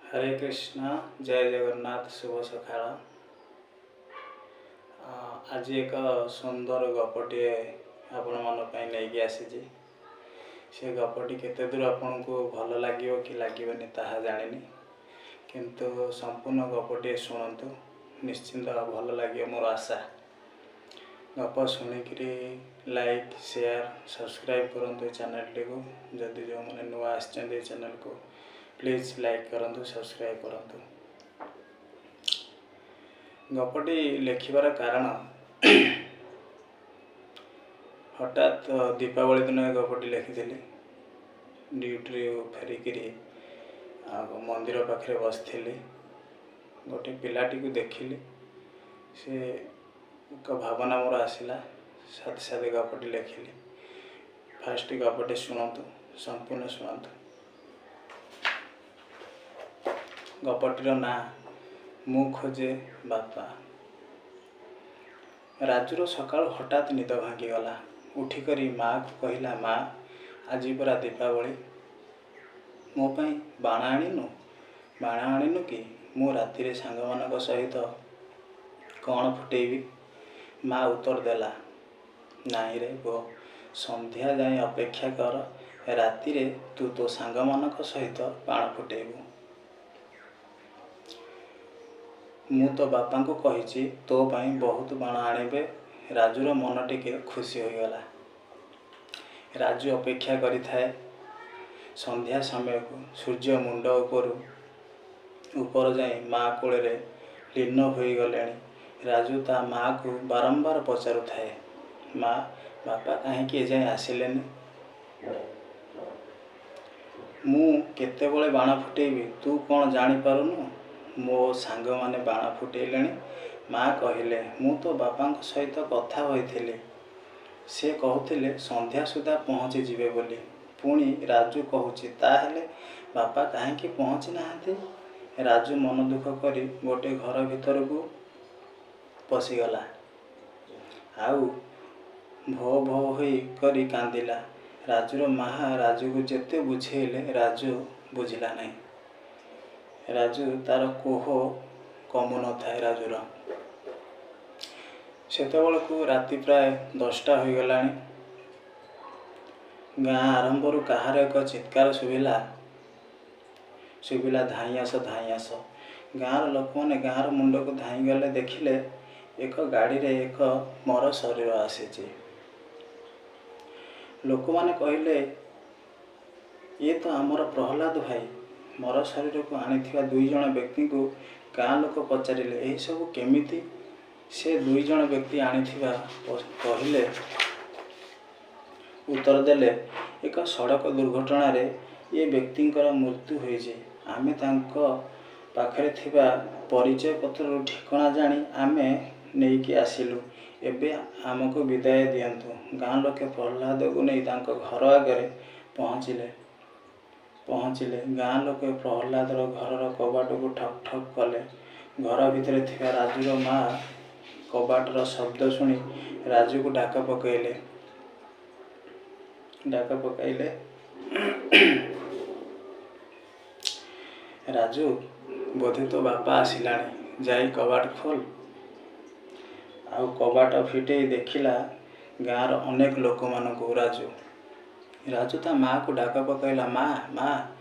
हरे कृष्णा जय जगन्नाथ शुभ सकाळ। आज एक सुंदर गपटे आपण मन नहीं आसी। से गपटी केते दूर आपन को भल लगे कि लगनी ताहा जानी, किंतु संपूर्ण गपटे शुणु निश्चिंत भल लगे मोर आशा। गप शुणिक लाइक शेयर सब्सक्राइब करूँ चैनल टी को। जदि जो मैंने नुआ आसछन्ति चैनल को प्लीज लाइक करूँ सब्सक्राइब करूँ। गपटी लिखिबार कारण हठात दीपावली दिन गपटी लिखी। ड्यूटी फेरिकी मंदिर पाखे बसती गोटे पिलाटी को देखिली। से एक भावना मोर आसला, साथ साथ गपटी लिखिली। फास्ट गपटी शुणु, संपूर्ण शुणु। गपटीर ना मु खोजे बापा। राजुर सकाल हठात निद भांगीगला। उठिकरी माँ को कहला, माँ आज परा दीपावली, मो पाई बाण आणिनु? बाण आणिनु कि मु राति सांग मान सहित कौन फुटेबी? माँ उत्तर देला, नाई रे गो, संध्या जाए अपेक्षा कर, राति रे तू तो सांग मान सहित बाण फुटेबू। मु तो बापा को कही तो पाई बहुत बाण आणिबे। राजुर मन टिके खुशी हो गला। राजू अपेक्षा करि थाए संध्या समय को। सूर्य मुंड ऊपर जाए माँ कोल लीन हो गले। राजू ता माँ को बारंबार पचारू थाए, माँ बापा कहीं जाए आसिलेनी? मु केतेबेले बाण फुटेबी तू कौन जानी पारुनु? मो सांग माने बाण फुटेले। माँ कहले, मु तो बापा सहित कथा होइथिले, से कहते संध्या सुधा पहुँची जीवे बोली। पुणी राजू कहूची ताहेले बापा कहीं पहुँची नाहांती? राजू मन दुख करी गोटे घर भीतर को पशिगला। आउ भो भो होई करी कांदिला। राजूर माँ राजू को जेते बुझेले राजू बुझिला नहीं। राजू तार कोह कमु न थाए। राजूर सेतेबेल को राति प्राय 10टा हो गलानी। गाँ आरंभरू कहार एक चित्कार शुभिला धाई आस धाई आस। गाँव लोक मैंने गाँव मुंड को धाई गले, देखिले एक गाड़ी रे एक मर शरीर आसी। लोक माने कहले, ये तो आमर प्रहलाद भाई। मर शरीर को आनी दुई जन व्यक्ति को गाँ लोक पचारे यही सब केमिति से दुई जन व्यक्ति आनी कहले। उत्तर देले, एक सड़क दुर्घटना रे ये व्यक्तिंकर मृत्यु होइजे। आमे तांको पाखरे थिबा परिचय पत्र ठिकाना जानी आमे नेकी आसिलु। एबे आमको विदाय दियंतु। गाँ लोके प्रहलाद को नहीं तांको घर आगे पहुँचिले। गाँ लोके प्रहलादर घर कबाट को ठक ठक कले। घर भितर थिबा राजूर माँ कबाटर शब्द शुणी राजू को डाक पकईले। राजू बोधे तो बापा आसिलानी, जाई कबाट खोल। आउ कबाट फिटे देखिला गाँर अनेक लोक मान को। राजू ता माँ को डाक पकईला, माँ माँ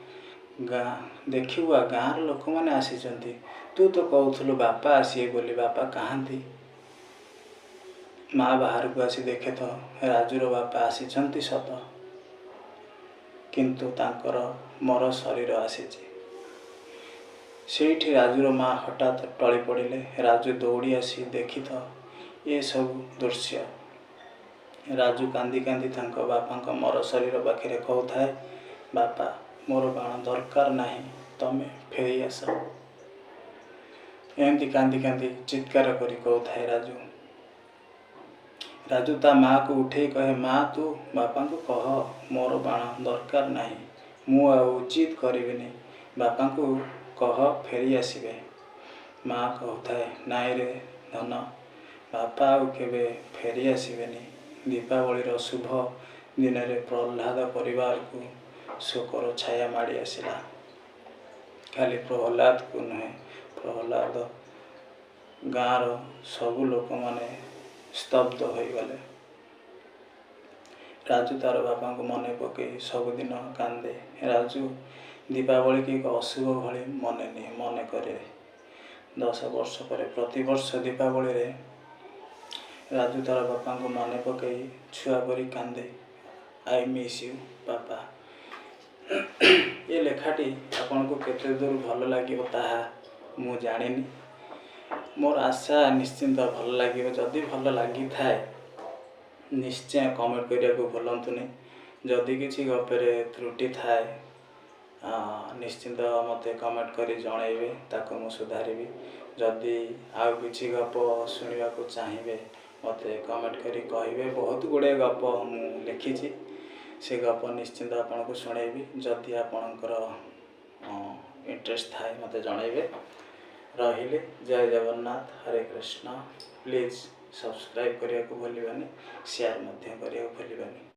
देखिबा गाँर लोक मैंने आसीचंती। तू तो कहूलु बापा आसीए बोली, बापा कहांती? माँ बाहर को आसी देखे तो राजूर बापा आसीचंती सत, किंतु तांकर मर शरीर आसीची। सेठी राजूर माँ हठात टली पड़िले। राजू दौड़ी आसी देखी तो ये सब दृश्य। राजू कांदी कांदी तांको बापा मर शरीर पाखे कहूए, बापा मोर बाण दरकार नहीं, तमे फेरी आस। एमती कांदी कांदी चित्कार करी कहूए राजू। राजू ता माँ को उठे कहे, माँ तू बापा को कह मोर बाण दरकार नहीं, मु उचित करिबिनी, बापा को कह फेरी आसबे। माँ कहूए, नाई रे धन, बापा आउ केबे फेरी आसबेनी। दीपावलीर शुभ दिन में प्रहलाद परिवार को शोकर छाया माड़ी आसला। खाली प्रहलाद को नुहे, प्रहलाद गाँर सबु लोक मैंने स्तब्ध हो गले। राजू तार बापा को मन पकई सबुदिन कांदे। राजू दीपावली की एक अशुभ भली मन करे। 10 वर्ष पर प्रति वर्ष दीपावली रे राजू तार बापा को मन पकई छुआ परी कांदे। आई मिस यू पापा। ये लेखाटी आपन को केते दूर भल लगे ताहा मु जानिनी। मोर आशा निश्चिंत भल लगे। जदि भल लगी थाए निश्चय कमेंट करिया को भूलंतुनी। जदि किसी गपरे त्रुटि थाए निश्चिंत मते कमेंट करी जणैबे, ताको मु सुधारिबी। जदि आउ किसी गप सुनिबा को चाहिए मते कमेंट करी कहिबे। बहुत गुड़े गप मु लिखिछि, से गप निश्चिंत आपन को सुनैबी। जदि आपनकर इंटरेस्ट थाए मते जणैबे। रहिले जय जगन्नाथ, हरे कृष्ण। प्लीज सब्सक्राइब करिया को भूलिबानी, शेयर मध्य करिया को भूलिबानी।